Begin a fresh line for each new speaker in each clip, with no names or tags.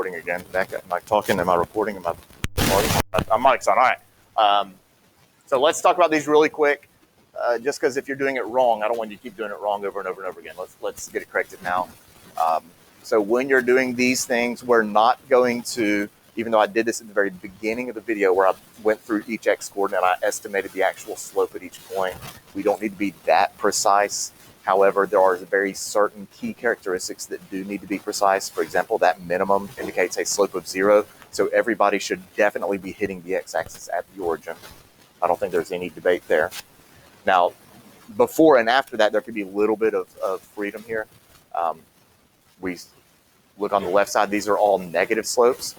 recording again. Back, am I talking? Am I recording? Am I recording? My mic's on. All right. So let's talk about these really quick. Just because if you're doing it wrong, I don't want you to keep doing it wrong over and over and over again. Let's get it corrected now. So when you're doing these things, we're not going to, even though I did this at the very beginning of the video where I went through each x coordinate, I estimated the actual slope at each point. We don't need to be that precise. However, there are very certain key characteristics that do need to be precise. For example, that minimum indicates a slope of 0. So everybody should definitely be hitting the x-axis at the origin. I don't think there's any debate there. Now, before and after that, there could be a little bit of freedom here. We look on the left side, these are all negative slopes.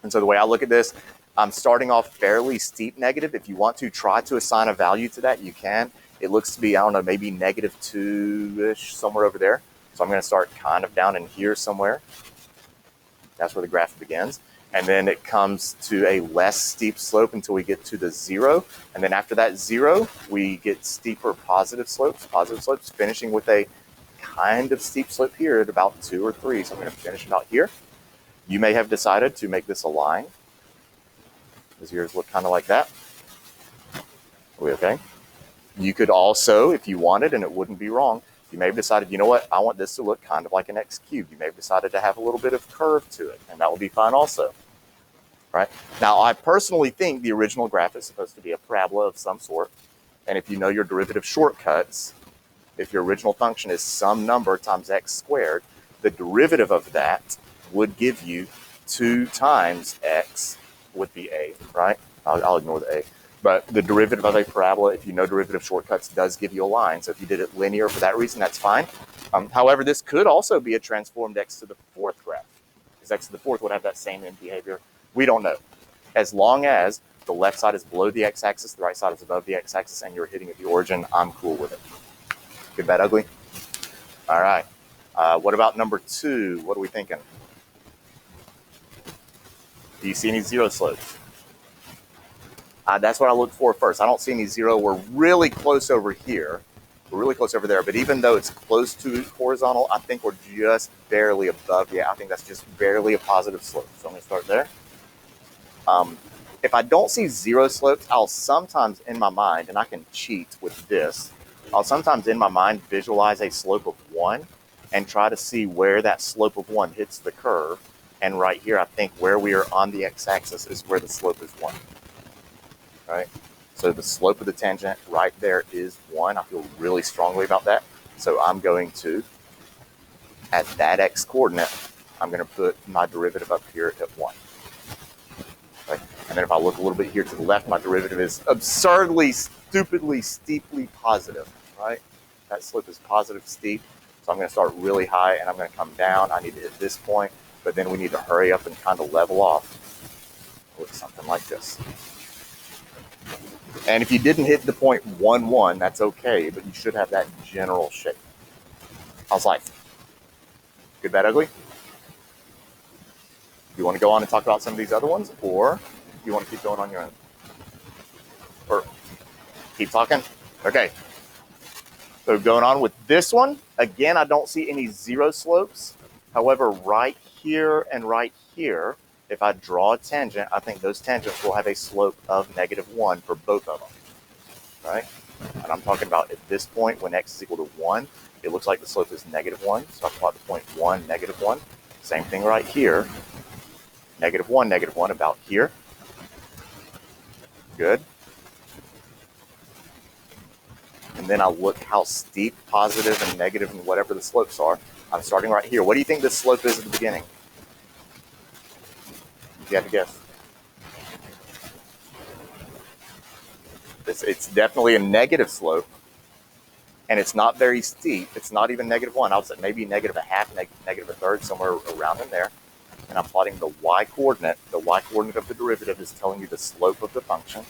And so the way I look at this, I'm starting off fairly steep negative. If you want to try to assign a value to that, you can. It looks to be, I don't know, maybe -2-ish, somewhere over there. So I'm going to start kind of down in here somewhere. That's where the graph begins. And then it comes to a less steep slope until we get to the 0. And then after that 0, we get steeper positive slopes, finishing with a kind of steep slope here at about 2 or 3. So I'm going to finish about here. You may have decided to make this a line. Does yours look kind of like that? Are we okay? You could also, if you wanted, and it wouldn't be wrong, you may have decided, you know what, I want this to look kind of like an x cubed. You may have decided to have a little bit of curve to it, and that will be fine also. Right? Now, I personally think the original graph is supposed to be a parabola of some sort. And if you know your derivative shortcuts, if your original function is some number times x squared, the derivative of that would give you 2 times x would be a, right? I'll ignore the a. But the derivative of a parabola, if you know derivative shortcuts, does give you a line. So if you did it linear for that reason, that's fine. However, this could also be a transformed x to the 4th graph, because x to the 4th would have that same end behavior. We don't know. As long as the left side is below the x-axis, the right side is above the x-axis, and you're hitting at the origin, I'm cool with it. Good, bad, ugly? All right. What about number 2? What are we thinking? Do you see any 0 slopes? That's what I look for first. I don't see any 0. We're really close over here. We're really close over there. But even though it's close to horizontal, I think we're just barely above. Yeah, I think that's just barely a positive slope. So I'm going to start there. If I don't see 0 slopes, I'll sometimes in my mind, and I can cheat with this, I'll sometimes in my mind visualize a slope of 1 and try to see where that slope of 1 hits the curve. And right here, I think where we are on the x-axis is where the slope is 1. Right? So the slope of the tangent right there is 1. I feel really strongly about that. So I'm going to, at that x coordinate, I'm going to put my derivative up here at 1. Right? And then if I look a little bit here to the left, my derivative is absurdly, stupidly, steeply positive. Right? That slope is positive steep. So I'm going to start really high and I'm going to come down. I need to hit this point, but then we need to hurry up and kind of level off with something like this. And if you didn't hit the point 1, 1, that's okay, but you should have that general shape. How's life? Good, bad, ugly? Do you want to go on and talk about some of these other ones, or do you want to keep going on your own? Or keep talking? Okay. So going on with this one, again, I don't see any 0 slopes. However, right here and right here, if I draw a tangent, I think those tangents will have a slope of -1 for both of them, right? And I'm talking about at this point, when x is equal to 1, it looks like the slope is -1. So I plot the point 1, -1. Same thing right here. -1, -1 about here. Good. And then I look how steep, positive, and negative, and whatever the slopes are. I'm starting right here. What do you think this slope is at the beginning? If you had to guess. It's definitely a negative slope, and it's not very steep. It's not even -1. I would say maybe -0.5, -1/3, somewhere around in there. And I'm plotting the y coordinate. The y coordinate of the derivative is telling you the slope of the function.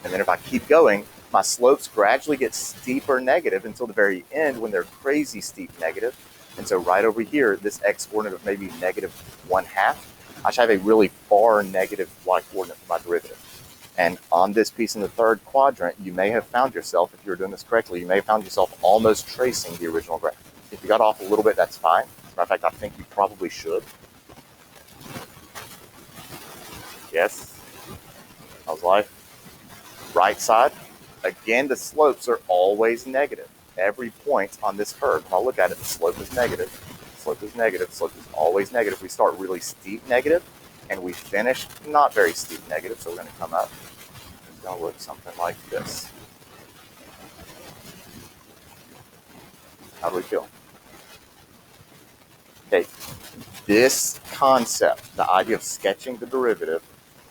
And then if I keep going, my slopes gradually get steeper negative until the very end when they're crazy steep negative. And so right over here, this x coordinate of maybe -1/2, I should have a really far negative y coordinate for my derivative. And on this piece in the 3rd quadrant, you may have found yourself, if you were doing this correctly, you may have found yourself almost tracing the original graph. If you got off a little bit, that's fine. Matter of fact, I think you probably should. Yes. How's life? Right side. Again, the slopes are always negative. Every point on this curve, when I look at it, the slope is negative. The slope is negative. The slope is always negative. We start really steep negative, and we finish not very steep negative. So we're going to come up. It's going to look something like this. How do we feel? Okay, this concept, the idea of sketching the derivative,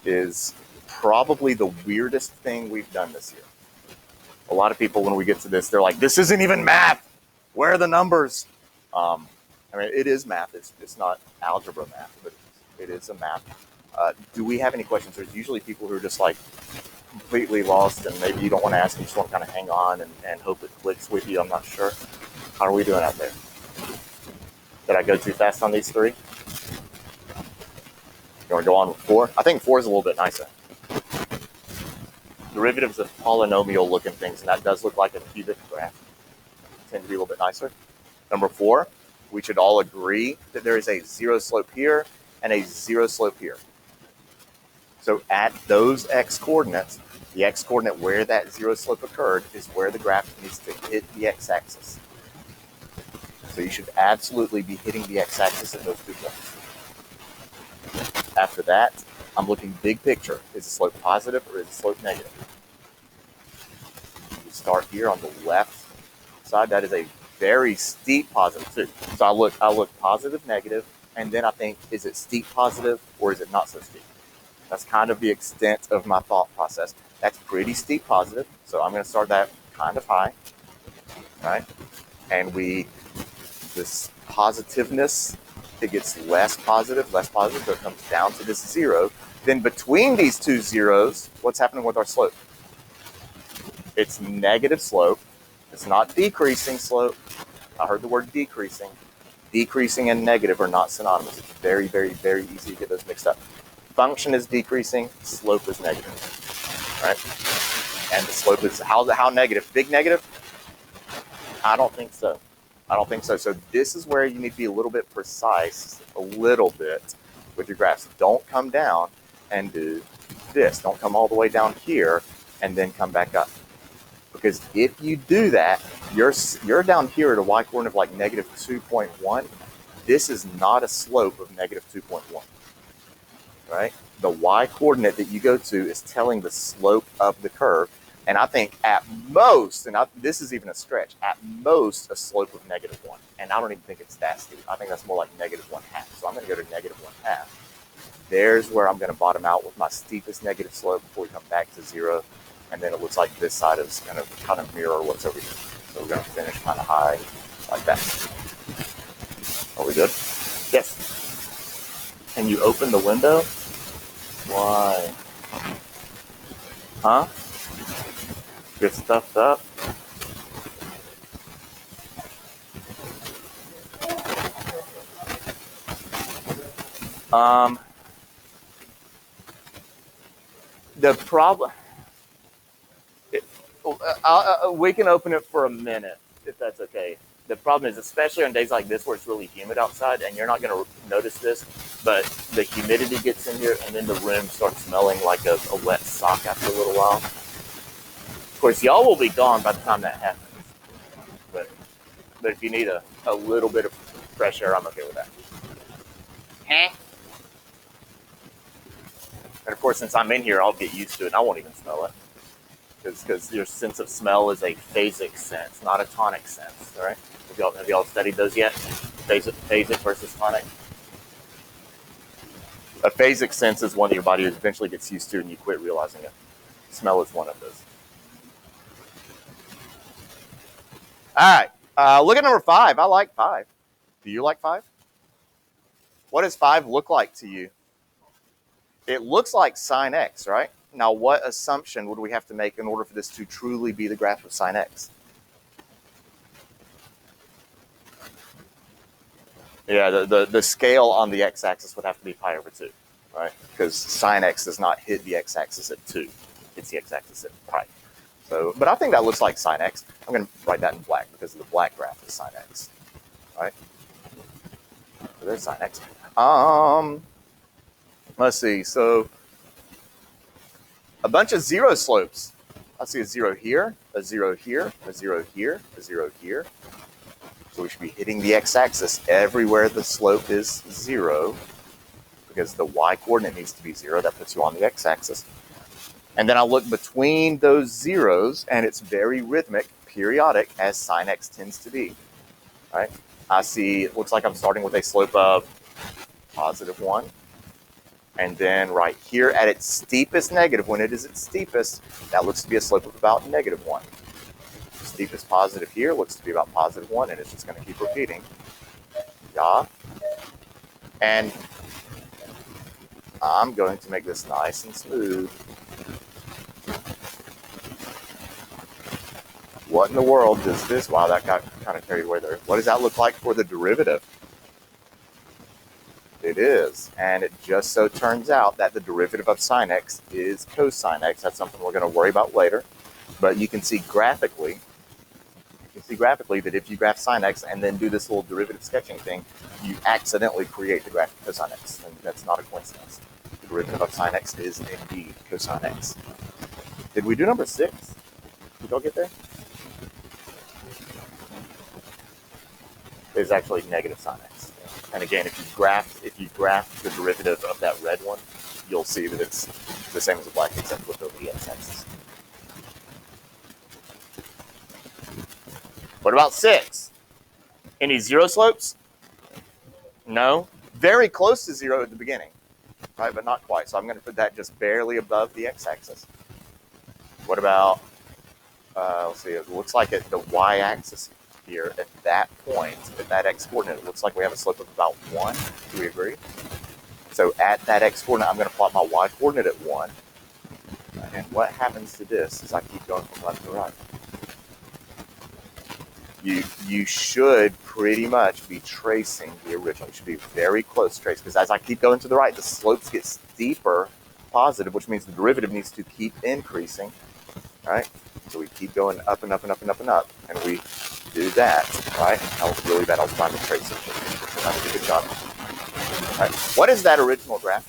is probably the weirdest thing we've done this year. A lot of people, when we get to this, they're like, this isn't even math. Where are the numbers? I mean, it is math. It's not algebra math, but it is a math. Do we have any questions? There's usually people who are just like completely lost, and maybe you don't want to ask, you just want to kind of hang on and hope it clicks with you. I'm not sure. How are we doing out there? Did I go too fast on these three? You want to go on with 4? I think 4 is a little bit nicer. Derivatives of polynomial looking things, and that does look like a cubic graph. Tend to be a little bit nicer. Number 4, we should all agree that there is a 0 slope here and a 0 slope here. So at those x coordinates, the x coordinate where that 0 slope occurred is where the graph needs to hit the x-axis. So you should absolutely be hitting the x-axis at those 2 points. After that, I'm looking big picture. Is the slope positive or is the slope negative? You start here on the left side. That is a very steep positive too. So I look positive, negative, and then I think, is it steep positive or is it not so steep? That's kind of the extent of my thought process. That's pretty steep positive. So I'm going to start that kind of high, right? And this positiveness, it gets less positive, so it comes down to this 0. Then between these 2 zeros, what's happening with our slope? It's negative slope. It's not decreasing slope. I heard the word decreasing. Decreasing and negative are not synonymous. It's very, very, very easy to get those mixed up. Function is decreasing, slope is negative, right? And the slope is, how negative? Big negative? I don't think so. So this is where you need to be a little bit precise, a little bit, with your graphs. Don't come down and do this. Don't come all the way down here and then come back up. Because if you do that, you're down here at a y coordinate of like negative 2.1. This is not a slope of negative 2.1, right? The y coordinate that you go to is telling the slope of the curve. And I think at most, and this is even a stretch, at most a slope of negative 1. And I don't even think it's that steep. I think that's more like negative 1/2. So I'm going to go to negative 1/2. There's where I'm going to bottom out with my steepest negative slope before we come back to 0. And then it looks like this side is going to kind of mirror what's over here. So we're going to finish kind of high like that. Are we good? Yes. Can you open the window? Why? Huh? Get stuffed up? The problem, we can open it for a minute if that's okay. The problem is, especially on days like this where it's really humid outside, and you're not going to notice this, but the humidity gets in here and then the room starts smelling like a wet sock after a little while. Of course, y'all will be gone by the time that happens. But if you need a little bit of fresh air, I'm okay with that. And of course, since I'm in here, I'll get used to it and I won't even smell it. Because your sense of smell is a phasic sense, not a tonic sense. All right? Have y'all studied those yet? Phasic versus tonic? A phasic sense is one that your body eventually gets used to and you quit realizing it. Smell is one of those. All right. Look at number 5. I like 5. Do you like 5? What does 5 look like to you? It looks like sine x, right? Now, what assumption would we have to make in order for this to truly be the graph of sine x? Yeah, the scale on the x-axis would have to be pi over 2, right? Because sine x does not hit the x-axis at 2. It's the x-axis at pi. So, but I think that looks like sine x. I'm going to write that in black because the black graph is sine x, right? So there's sine x. Let's see. So a bunch of zero slopes. I see a 0 here, a 0 here, a 0 here, a 0 here. So we should be hitting the x-axis everywhere the slope is 0, because the y-coordinate needs to be 0. That puts you on the x-axis. And then I'll look between those zeros, and it's very rhythmic, periodic, as sine x tends to be. Right? I see, it looks like I'm starting with a slope of +1. And then right here at its steepest negative, when it is its steepest, that looks to be a slope of about -1. The steepest positive here looks to be about +1, and it's just going to keep repeating. Yeah. And I'm going to make this nice and smooth. What in the world does this? Wow, that got kind of carried away there. What does that look like for the derivative? It is. And it just so turns out that the derivative of sine x is cosine x. That's something we're going to worry about later. But you can see graphically, that if you graph sine x and then do this little derivative sketching thing, you accidentally create the graph of cosine x. And that's not a coincidence. The derivative of sine x is indeed cosine x. Did we do number 6? Did y'all get there? It's actually negative sine x. And again, if you graph the derivative of that red one, you'll see that it's the same as the black, except with the x-axis. What about 6? Any zero slopes? No. Very close to 0 at the beginning, right? But not quite. So I'm going to put that just barely above the x-axis. What about, let's see, it looks like at the y-axis here, at that point, at that x-coordinate, it looks like we have a slope of about 1. Do we agree? So at that x-coordinate, I'm going to plot my y-coordinate at 1. And what happens to this as I keep going from left to right? You should pretty much be tracing the original. You should be very close to trace, because as I keep going to the right, the slopes get steeper positive, which means the derivative needs to keep increasing, right? So we keep going up and up and up and up and up, and we do that, right? That was really bad. I was trying to trace it. So that was a good job. All right. What is that original graph?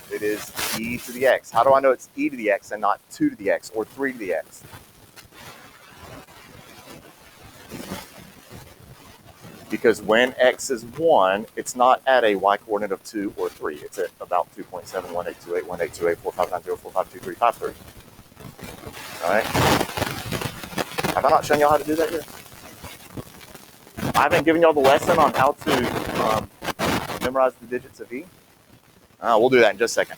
It is e to the x. How do I know it's e to the x and not 2 to the x or 3 to the x? Because when x is 1, it's not at a y-coordinate of 2 or 3. It's at about 2.7182818284590452353. All right? Have I not shown y'all how to do that yet? I haven't given y'all the lesson on how to memorize the digits of e. We'll do that in just a second.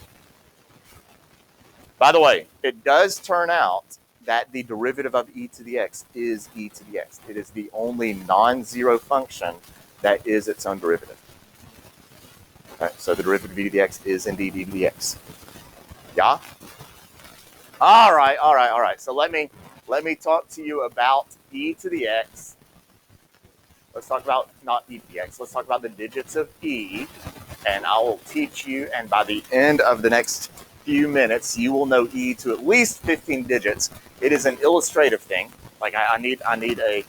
By the way, it does turn out that the derivative of e to the x is e to the x. It is the only non-zero function that is its own derivative. Okay, so the derivative of e to the x is indeed e to the x. Yeah? All right. So let me talk to you about e to the x. Let's talk about not e to the x. Let's talk about the digits of e, and I will teach you, and by the end of the next few minutes, you will know e to at least 15 digits. It is an illustrative thing. Like I need a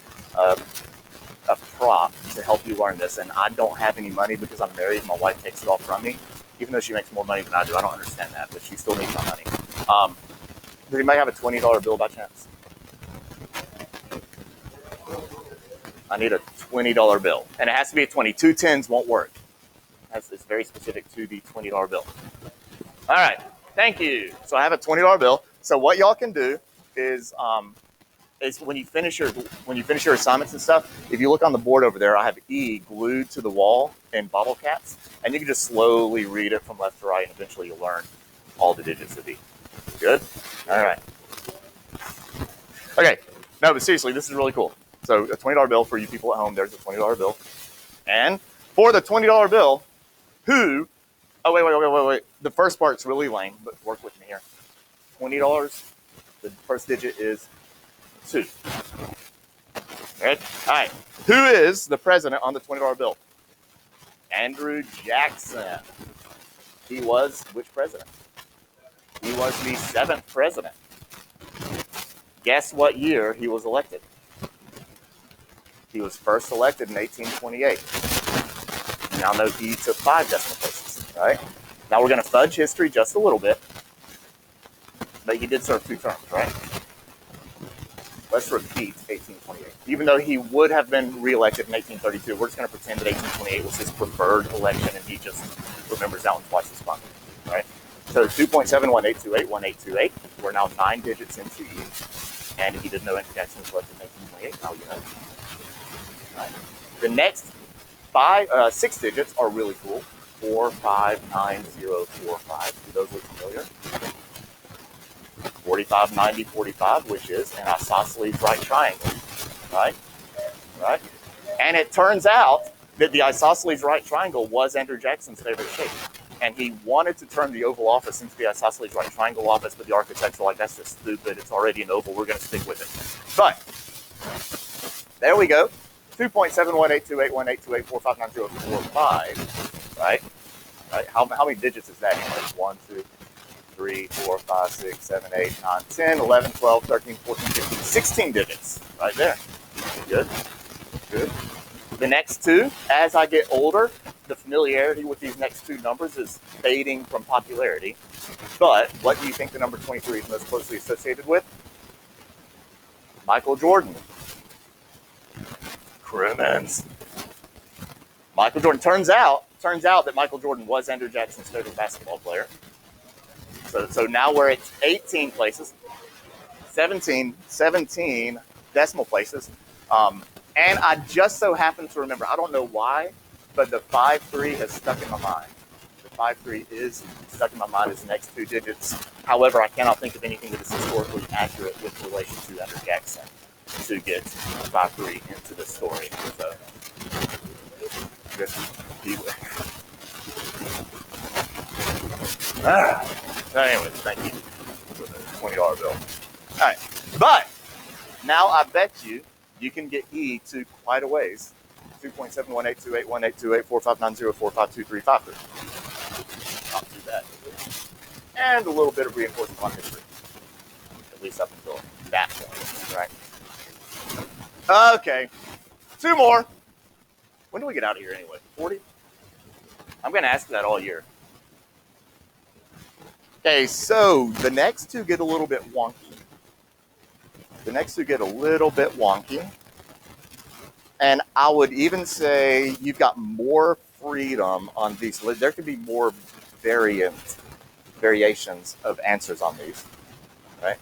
prop to help you learn this, and I don't have any money because I'm married. My wife takes it all from me, even though she makes more money than I do. I don't understand that, but she still needs my money. Does anybody have a $20 bill by chance? I need a $20 bill, and it has to be a 20. 2 10s won't work. It's very specific to the $20 bill. All right, thank you. So I have a $20 bill. So what y'all can do is when you finish your assignments and stuff, if you look on the board over there, I have E glued to the wall in bottle caps, and you can just slowly read it from left to right, and eventually you'll learn all the digits of E. Good? All right. Okay. No, but seriously, this is really cool. So a $20 bill for you people at home. There's a $20 bill. And for the $20 bill, who? Oh, wait. The first part's really lame, but work with me here. $20. The first digit is 2. Right? All right. Who is the president on the $20 bill? Andrew Jackson. He was which president? He was the 7th president. Guess what year he was elected? He was first elected in 1828. You now know he took 5 decimal places, right? Now we're going to fudge history just a little bit, but he did serve 2 terms, right? Let's repeat 1828. Even though he would have been reelected in 1832, we're just going to pretend that 1828 was his preferred election and he just remembers that one twice as fun, right? So 2.718281828. We're now 9 digits into E. And if you didn't know Andrew Jackson was elected in 1828, now you know. Right. The next 6 digits are really cool. 459045. Do those look familiar? 459045, which is an isosceles right triangle, right? Right? And it turns out that the isosceles right triangle was Andrew Jackson's favorite shape. And he wanted to turn the Oval Office into the isosceles right triangle office, but the architects were like, that's just stupid. It's already an oval. We're going to stick with it. But there we go. 2.718281828459045, right? Right? How many digits is that? 1, 2, 3, 4, 5, 6, 7, 8, 9, 10, 11, 12, 13, 14, 15, 16 digits right there. Good. Good. The next 2, as I get older, the familiarity with these next 2 numbers is fading from popularity. But what do you think the number 23 is most closely associated with? Michael Jordan. Crimmins. Michael Jordan. Turns out that Michael Jordan was Andrew Jackson's favorite basketball player. So now we're at 18 places, 17 decimal places. And I just so happen to remember, I don't know why, but the 5-3 has stuck in my mind. The 5-3 is stuck in my mind as the next 2 digits. However, I cannot think of anything that is historically accurate with relation to Andrew Jackson to get 5-3 into the story. So, just beware. So anyways, thank you for the $20 bill. All right, but now I bet you can get E to quite a ways. 2.7182818284590452353. Not too bad. And a little bit of reinforcement on history, at least up until that point, right? Okay, 2 more. When do we get out of here anyway? 40? I'm going to ask that all year. Okay, so the next 2 get a little bit wonky. And I would even say you've got more freedom on these. There could be more variations of answers on these, right?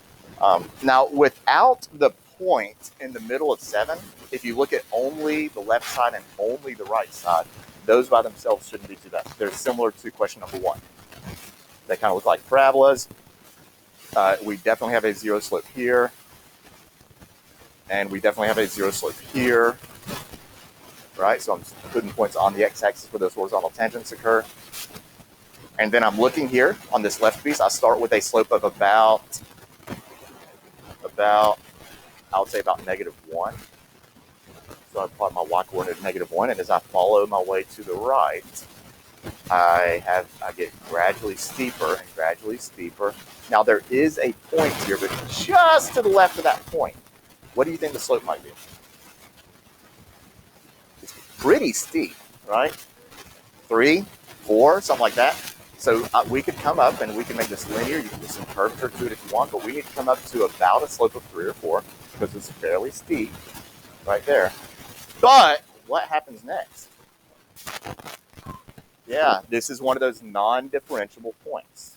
Now, without the point in the middle of 7, if you look at only the left side and only the right side, those by themselves shouldn't be too bad. They're similar to question number 1. They kind of look like parabolas. We definitely have a 0 slope here. And we definitely have a 0 slope here. Right? So I'm putting points on the x-axis where those horizontal tangents occur. And then I'm looking here on this left piece. I start with a slope of about I would say about -1. So I plot my y-coordinate -1. And as I follow my way to the right, I get gradually steeper and gradually steeper. Now there is a point here, but just to the left of that point, what do you think the slope might be? It's pretty steep, right? 3, 4, something like that. So we could come up and we can make this linear. You can do some curvature to it if you want, but we need to come up to about a slope of 3 or 4 because it's fairly steep right there. But what happens next? Yeah, this is one of those non-differentiable points.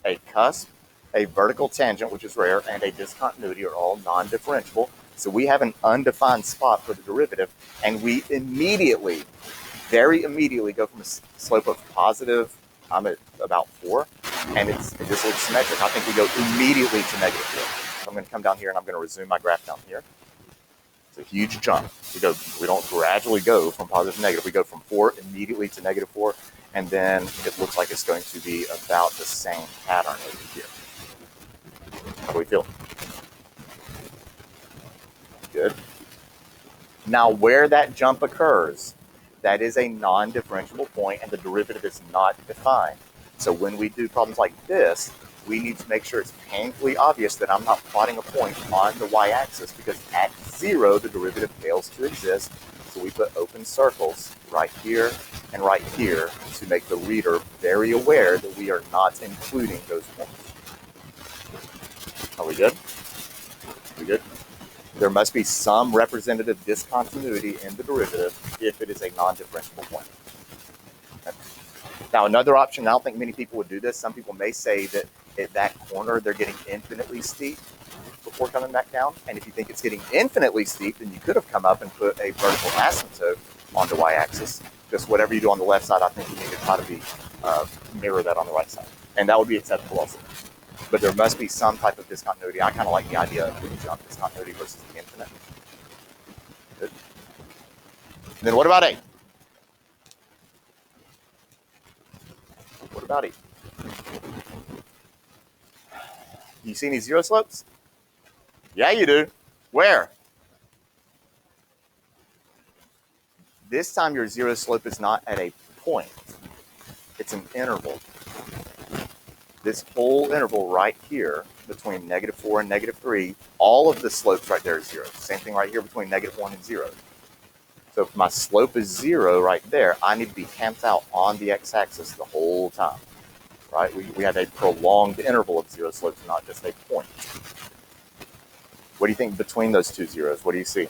A cusp, a vertical tangent, which is rare, and a discontinuity are all non-differentiable. So we have an undefined spot for the derivative, and we immediately, very immediately go from a slope of positive, I'm at about 4, and it just looks symmetric. I think we go immediately to -4. So I'm going to come down here, and I'm going to resume my graph down here. It's a huge jump. We don't gradually go from positive to negative. We go from 4 immediately to -4, and then it looks like it's going to be about the same pattern over here. How do we feel? Good. Now, where that jump occurs, that is a non-differentiable point, and the derivative is not defined. So when we do problems like this, we need to make sure it's painfully obvious that I'm not plotting a point on the y-axis, because at 0, the derivative fails to exist. So we put open circles right here and right here to make the reader very aware that we are not including those points. Are we good? We good? There must be some representative discontinuity in the derivative if it is a non-differentiable point. Okay. Now, another option, I don't think many people would do this. Some people may say that at that corner, they're getting infinitely steep before coming back down. And if you think it's getting infinitely steep, then you could have come up and put a vertical asymptote on the y-axis. Just whatever you do on the left side, I think you need to try to mirror that on the right side. And that would be acceptable also. But there must be some type of discontinuity. I kind of like the idea of the jump discontinuity versus the infinite. Good. And then what about A? What about E? You see any zero slopes? Yeah, you do. Where? This time your zero slope is not at a point. It's an interval. This whole interval right here between -4 and -3, all of the slopes right there is 0. Same thing right here between -1 and 0. So if my slope is 0 right there, I need to be camped out on the x-axis the whole time, right? We have a prolonged interval of zero slopes, not just a point. What do you think between those two zeros? What do you see?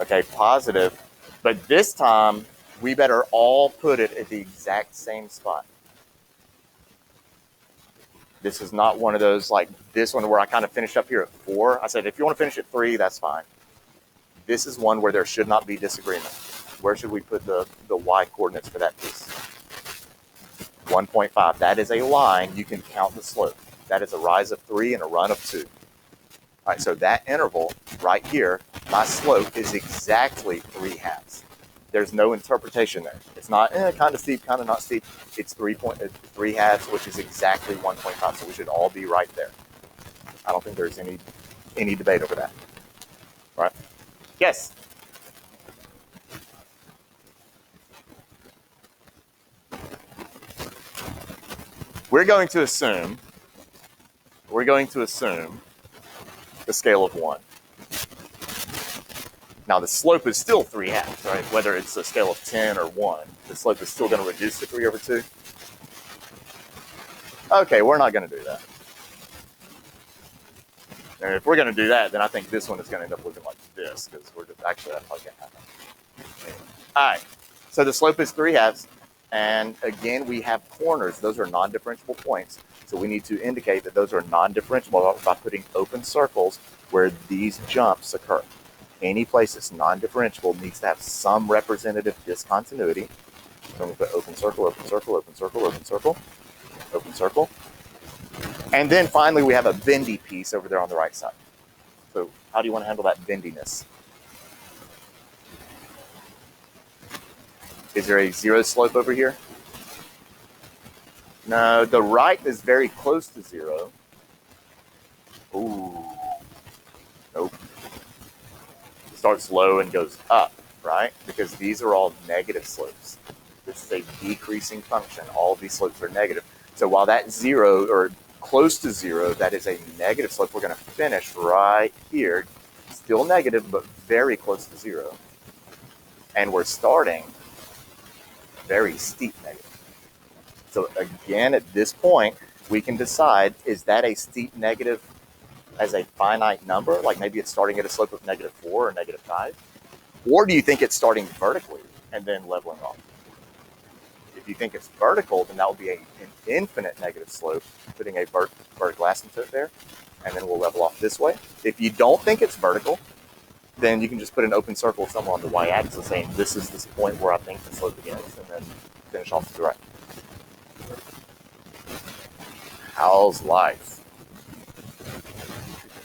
Okay, positive. But this time, we better all put it at the exact same spot. This is not one of those like this one where I kind of finished up here at 4. I said, if you want to finish at 3, that's fine. This is one where there should not be disagreement. Where should we put the y coordinates for that piece? 1.5. That is a line. You can count the slope. That is a rise of 3 and a run of 2. All right, so that interval right here, my slope is exactly 3/2. There's no interpretation there. It's not kind of steep, kind of not steep. It's 3/2, which is exactly 1.5. So we should all be right there. I don't think there's any debate over that. Right? Yes. We're going to assume the scale of 1. Now the slope is still 3/2, right? Whether it's a scale of 10 or 1, the slope is still going to reduce to 3/2. Okay, we're not going to do that. And if we're going to do that, then I think this one is going to end up looking like this, because we're just actually that's probably going to happen. All right, so the slope is 3/2, and again we have corners. Those are non-differentiable points, so we need to indicate that those are non-differentiable by putting open circles where these jumps occur. Any place that's non-differentiable needs to have some representative discontinuity. So I'm going to put open circle, open circle, open circle, open circle, open circle. And then finally we have a bendy piece over there on the right side. So how do you want to handle that bendiness? Is there a zero slope over here? No, the right is very close to 0. Ooh. Nope. Starts low and goes up, right? Because these are all negative slopes. This is a decreasing function. All of these slopes are negative. So while that 0 or close to 0, that is a negative slope, we're going to finish right here, still negative, but very close to 0. And we're starting very steep negative. So again, at this point, we can decide, is that a steep negative as a finite number, like maybe it's starting at a slope of -4 or -5? Or do you think it's starting vertically and then leveling off? If you think it's vertical, then that will be an infinite negative slope, putting a vertical asymptote there, and then we'll level off this way. If you don't think it's vertical, then you can just put an open circle somewhere on the y-axis saying this is this point where I think the slope begins, and then finish off to the right. How's life?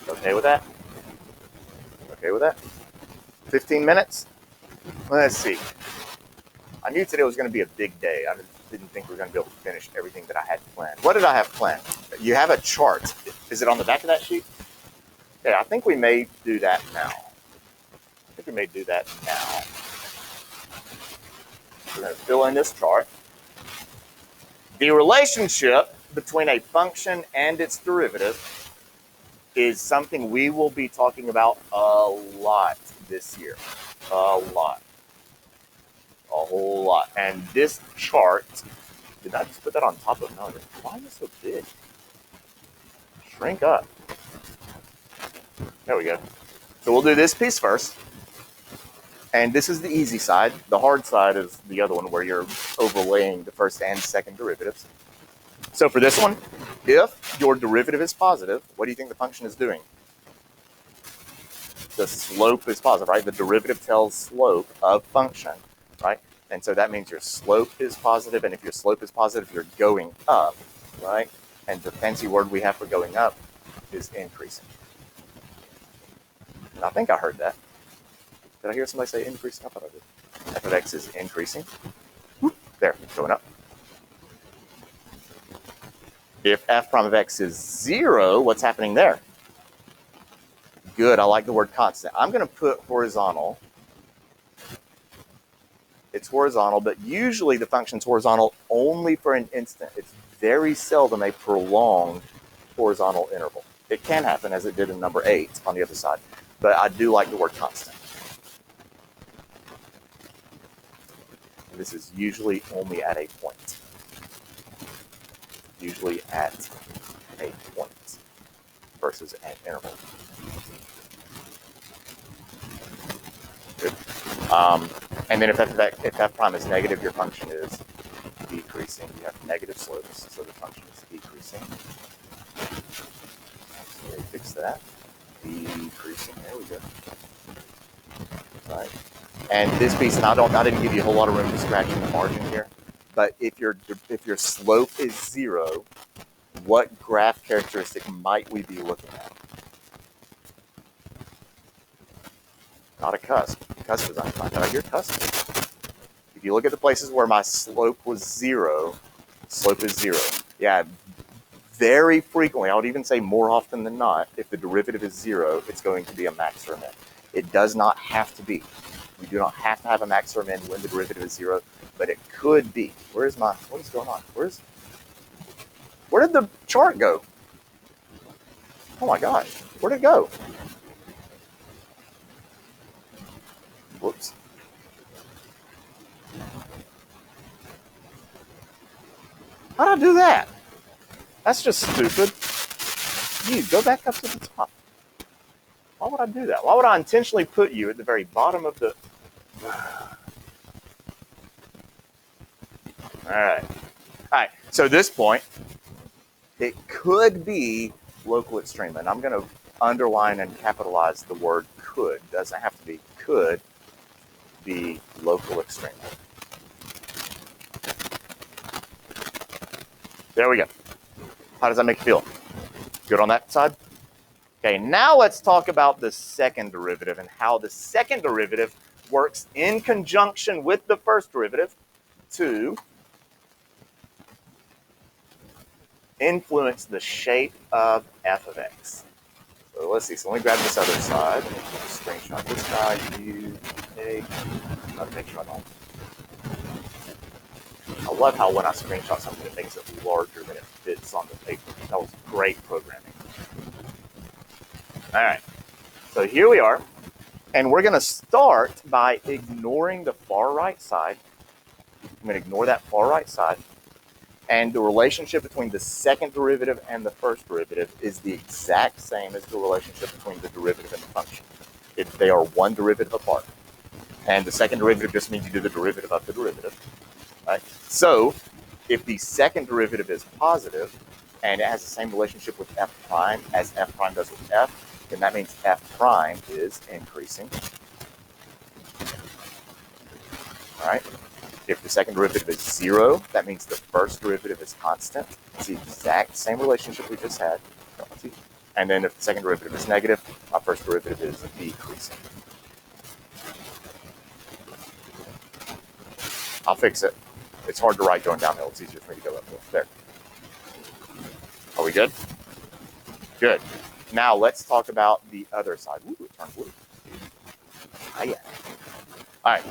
Okay with that? Okay with that? 15 minutes? Let's see. I knew today was going to be a big day. I didn't think we were going to be able to finish everything that I had planned. What did I have planned? You have a chart. Is it on the back of that sheet? Okay, I think we may do that now. We're going to fill in this chart. The relationship between a function and its derivative is something we will be talking about a lot this year. A lot. A whole lot. And this chart, did I just put that on top of another? Why is it so big? Shrink up. There we go. So we'll do this piece first. And this is the easy side. The hard side is the other one where you're overlaying the first and second derivatives. So for this one, if your derivative is positive, what do you think the function is doing? The slope is positive, right? The derivative tells slope of function, right? And so that means your slope is positive. And if your slope is positive, you're going up, right? And the fancy word we have for going up is increasing. And I think I heard that. Did I hear somebody say increasing? I thought I did. F of x is increasing. There, going up. If f prime of x is 0, what's happening there? Good, I like the word constant. I'm going to put horizontal. It's horizontal, but usually the function's horizontal only for an instant. It's very seldom a prolonged horizontal interval. It can happen, as it did in number 8 on the other side, but I do like the word constant. This is usually only at a point. Usually at a point versus an interval. Good. And then if f prime is negative, your function is decreasing. You have negative slopes, so the function is decreasing. So we fix that. Decreasing. There we go. Right. And this piece, and I didn't give you a whole lot of room to scratch in the margin here, but if your slope is 0, what graph characteristic might we be looking at? Not a cusp. Cusp is undefined. Did I hear cusp? If you look at the places where my slope was 0, slope is 0. Yeah, very frequently, I would even say more often than not, if the derivative is 0, it's going to be a max or a min. It does not have to be. You do not have to have a max or a min when the derivative is 0, but it could be. What is going on? Where did the chart go? Oh my gosh, where did it go? Whoops. How did I do that? That's just stupid. Dude, go back up to the top. Why would I do that? Why would I intentionally put you at the very bottom of the... All right, so this point, it could be local extreme. And I'm going to underline and capitalize the word could. Doesn't have to be. Could be local extreme. There we go. How does that make you feel? Good on that side? Okay, now let's talk about the second derivative and how the second derivative works in conjunction with the first derivative to influence the shape of f of x. So let's see. So let me grab this other side. Screenshot this guy. You take another picture of it. I love how when I screenshot something, it makes it larger than it fits on the paper. That was great programming. All right. So here we are. And we're going to start by ignoring the far right side. I'm going to ignore that far right side. And the relationship between the second derivative and the first derivative is the exact same as the relationship between the derivative and the function. They are one derivative apart. And the second derivative just means you do the derivative of the derivative. Right? So if the second derivative is positive and it has the same relationship with f prime as f prime does with f, then that means f prime is increasing. All right. If the second derivative is 0, that means the first derivative is constant. It's the exact same relationship we just had. And then if the second derivative is negative, our first derivative is decreasing. I'll fix it. It's hard to write going downhill. It's easier for me to go uphill. There. Are we good? Good. Now let's talk about the other side. Ooh, it turned blue. Ah, yeah. All right.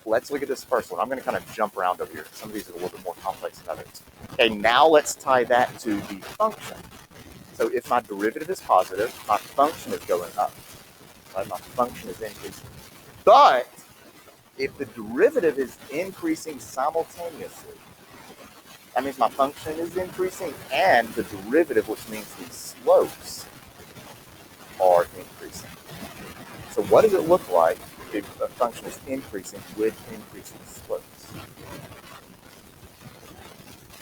Let's look at this first one. I'm going to kind of jump around over here. Some of these are a little bit more complex than others. Okay, now let's tie that to the function. So if my derivative is positive, my function is going up. Right? My function is increasing. But if the derivative is increasing simultaneously, that means my function is increasing and the derivative, which means the slopes, are increasing. So what does it look like if a function is increasing with increasing slopes?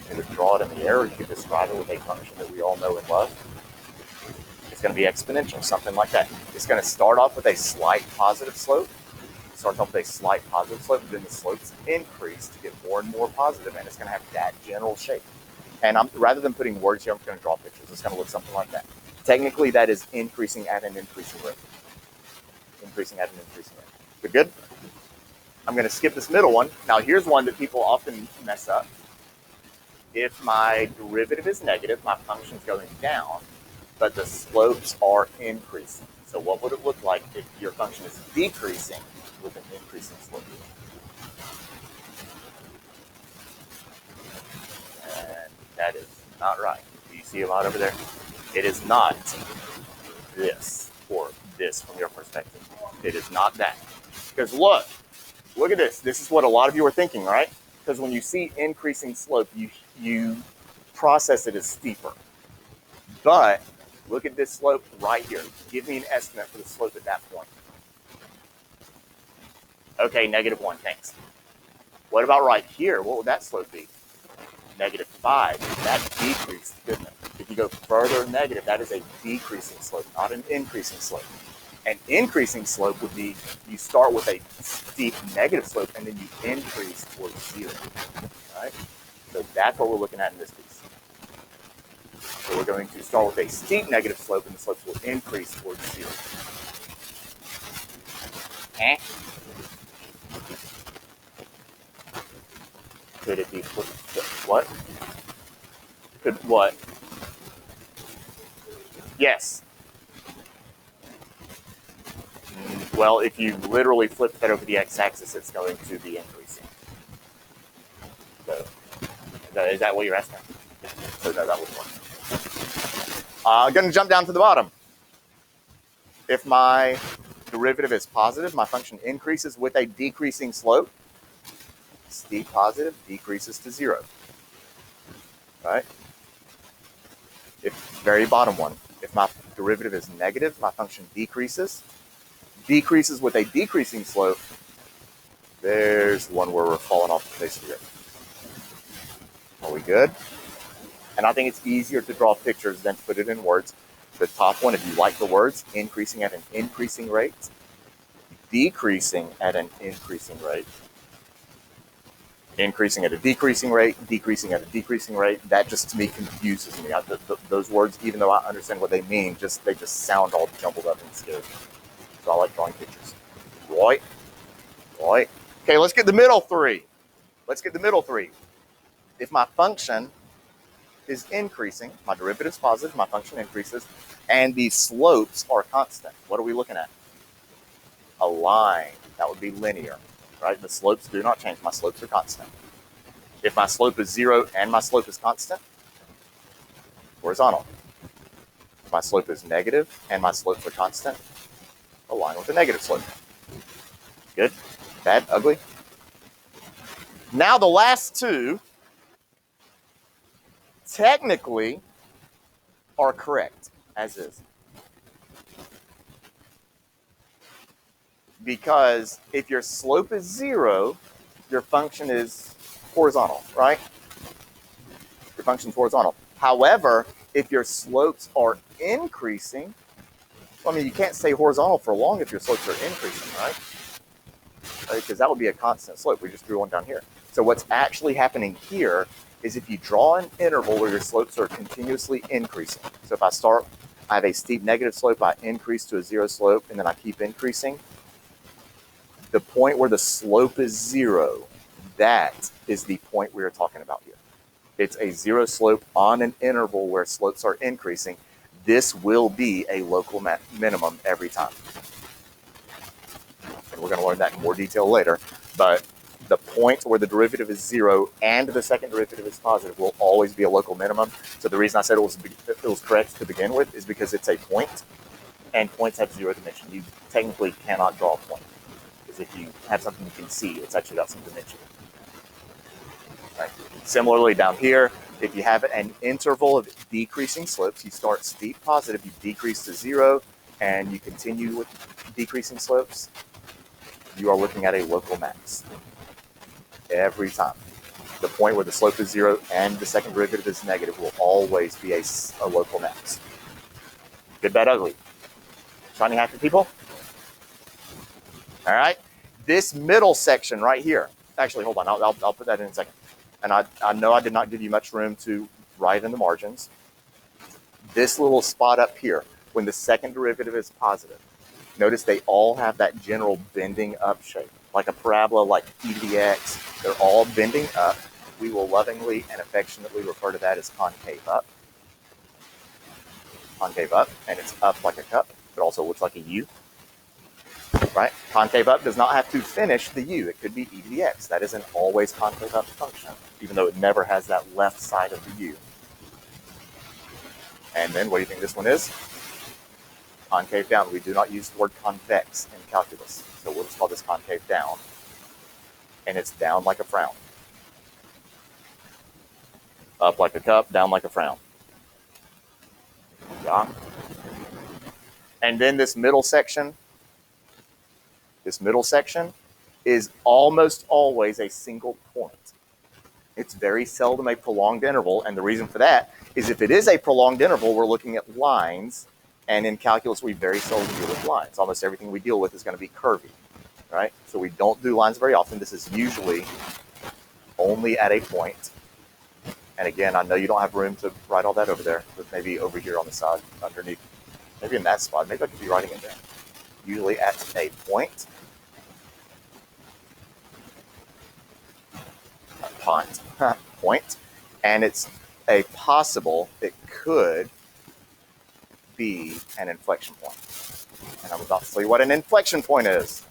You could draw it in the air, or you could describe it with a function that we all know and love. It's going to be exponential, something like that. It's going to start off with a slight positive slope. Starts off with a slight positive slope, then the slopes increase to get more and more positive, and it's going to have that general shape. And rather than putting words here, I'm going to draw pictures. It's going to look something like that. Technically, that is increasing at an increasing rate. Increasing at an increasing rate. Good, good? I'm going to skip this middle one. Now, here's one that people often mess up. If my derivative is negative, my function is going down, but the slopes are increasing. So what would it look like if your function is decreasing with an increasing slope? And that is not right. Do you see a lot over there? It is not this or this from your perspective. It is not that. Because look at this. This is what a lot of you are thinking, right? Because when you see increasing slope, you process it as steeper. But look at this slope right here. Give me an estimate for the slope at that point. Okay, -1, thanks. What about right here? What would that slope be? -5. That decreased, didn't it? If you go further negative, that is a decreasing slope, not an increasing slope. An increasing slope would be you start with a steep negative slope and then you increase towards 0. Right? So that's what we're looking at in this piece. So we're going to start with a steep negative slope and the slopes will increase towards 0. Could it be what? Could what? Yes. Well, if you literally flip that over the x-axis, it's going to be increasing. So, is that what you're asking? So no, that would work. I'm going to jump down to the bottom. If my derivative is positive, my function increases with a decreasing slope. Steep positive decreases to 0. Right? If very bottom one, if my derivative is negative, my function decreases with a decreasing slope. There's one where we're falling off the face of the earth. Are we good? And I think it's easier to draw pictures than to put it in words. The top one, if you like the words, increasing at an increasing rate, decreasing at an increasing rate, increasing at a decreasing rate, decreasing at a decreasing rate. That just to me confuses me. Those words, even though I understand what they mean, they just sound all jumbled up and scary. So I like drawing pictures. Right. Okay, let's get the middle three. If my function is increasing, my derivative is positive, my function increases, and the slopes are constant. What are we looking at? A line. That would be linear, right? The slopes do not change. My slopes are constant. If my slope is 0 and my slope is constant, horizontal. If my slope is negative and my slopes are constant, a line with a negative slope. Good? Bad? Ugly? Now the last two technically are correct, as is. Because if your slope is 0, your function is horizontal, right? Your function is horizontal. However, if your slopes are increasing, well, I mean, you can't stay horizontal for long if your slopes are increasing, right? Because that would be a constant slope. We just drew one down here. So what's actually happening here is if you draw an interval where your slopes are continuously increasing. So if I have a steep negative slope, I increase to a 0 slope, and then I keep increasing. The point where the slope is 0, that is the point we are talking about here. It's a 0 slope on an interval where slopes are increasing. This will be a local minimum every time. And we're going to learn that in more detail later. But the point where the derivative is 0 and the second derivative is positive will always be a local minimum. So the reason I said it was correct to begin with is because it's a point, and points have 0 dimension. You technically cannot draw a point, because if you have something you can see, it's actually got some dimension. Right. Similarly, down here, if you have an interval of decreasing slopes, you start steep positive, you decrease to 0, and you continue with decreasing slopes, you are looking at a local max every time. The point where the slope is 0 and the second derivative is negative will always be a local max. Good, bad, ugly. Shiny happy people? All right. This middle section right here. Actually, hold on. I'll put that in a second. And I know I did not give you much room to write in the margins. This little spot up here, when the second derivative is positive, notice they all have that general bending up shape. Like a parabola, like e to the x, they're all bending up. We will lovingly and affectionately refer to that as concave up. Concave up, and it's up like a cup. It also looks like a U. Right? Concave up does not have to finish the U. It could be e to the x. That is an always concave up function, even though it never has that left side of the U. And then what do you think this one is? Concave down. We do not use the word convex in calculus. So we'll just call this concave down. And it's down like a frown. Up like a cup, down like a frown. Yeah. And then this middle section is almost always a single point. It's very seldom a prolonged interval, and the reason for that is if it is a prolonged interval, we're looking at lines, and in calculus, we very seldom deal with lines. Almost everything we deal with is going to be curvy, right? So we don't do lines very often. This is usually only at a point. And again, I know you don't have room to write all that over there, but maybe over here on the side, underneath, maybe in that spot. Maybe I could be writing it there. Usually at a point. Point, and it's a possible, it could be an inflection point. And I'm about to tell you what an inflection point is.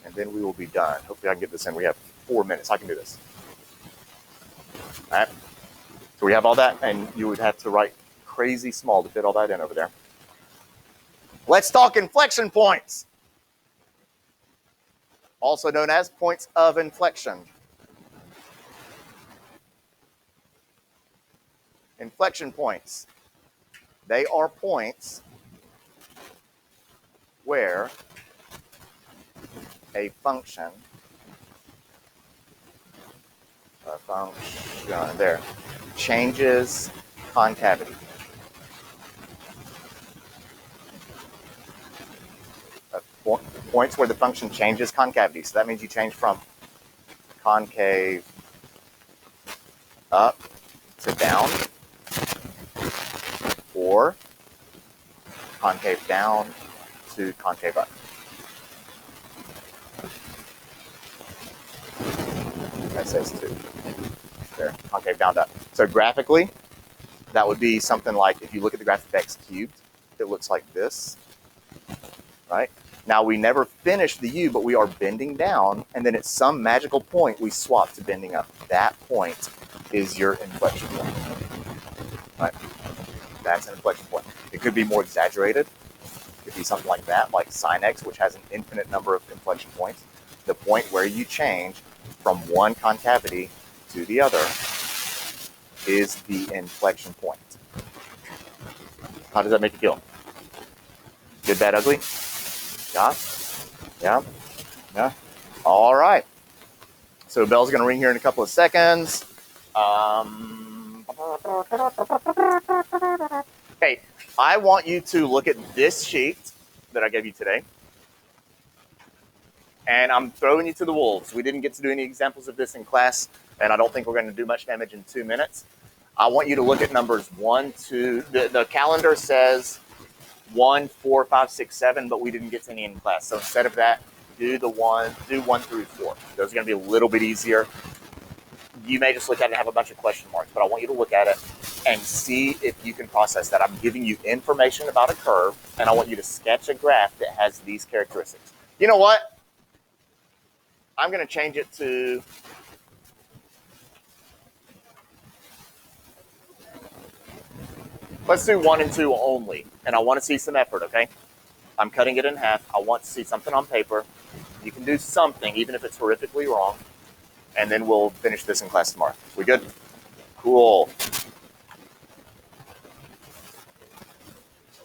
And then we will be done. Hopefully I can get this in. We have 4 minutes. I can do this. All right. So we have all that, and you would have to write crazy small to fit all that in over there. Let's talk inflection points. Also known as points of inflection. Inflection points. They are points where a function there changes concavity. Points where the function changes concavity. So that means you change from concave up to down, or concave down to concave up. That says 2. There, concave down to up. So graphically, that would be something like, if you look at the graph of x cubed, it looks like this, right? Now, we never finish the u, but we are bending down, and then at some magical point, we swap to bending up. That point is your inflection point, right? That's an inflection point. It could be more exaggerated. It could be something like that, like sine x, which has an infinite number of inflection points. The point where you change from one concavity to the other is the inflection point. How does that make you feel? Good, bad, ugly? Yeah? Yeah? Yeah? All right. So the bell's going to ring here in a couple of seconds. Okay, I want you to look at this sheet that I gave you today. And I'm throwing you to the wolves. We didn't get to do any examples of this in class, and I don't think we're going to do much damage in 2 minutes. I want you to look at numbers 1, 2. The calendar says 1, 4, 5, 6, 7, but we didn't get to any in class. So instead of that, do 1 through 4. Those are going to be a little bit easier. You may just look at it and have a bunch of question marks, but I want you to look at it and see if you can process that. I'm giving you information about a curve, and I want you to sketch a graph that has these characteristics. You know what? I'm going to change it to let's do 1 and 2 only. And I want to see some effort, okay? I'm cutting it in half. I want to see something on paper. You can do something, even if it's horrifically wrong. And then we'll finish this in class tomorrow. We good? Cool.